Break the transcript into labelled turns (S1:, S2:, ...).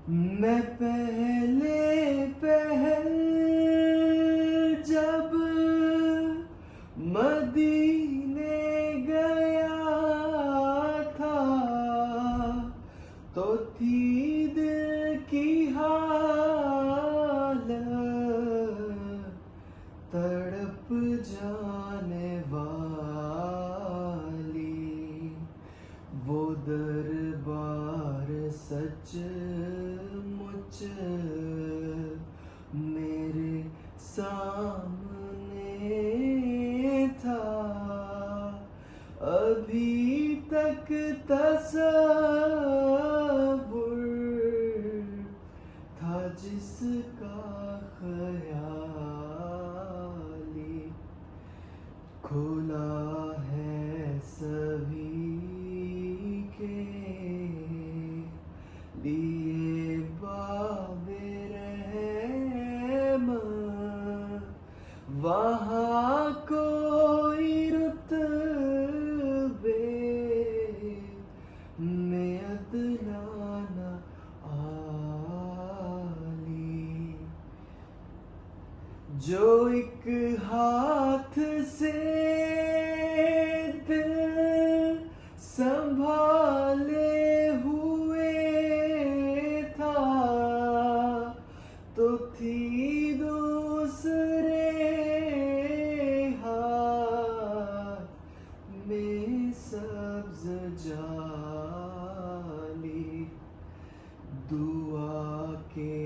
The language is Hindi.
S1: मैं पहले पहल जब मदीने गया था तो थी दिल की हालत तड़प जाने वाली। वो दरबार सच मुच मेरे सामने था, अभी तक तसव्वुर था जिसका ख्याली। खुला है सभी के लिए बाबे रहमत, वहाँ कोई रुतबे में अदना न आली। जो एक हाथ से दिल संभाले हुए था तो थी दूसरे हाथ में सब्ज जाली। दुआ के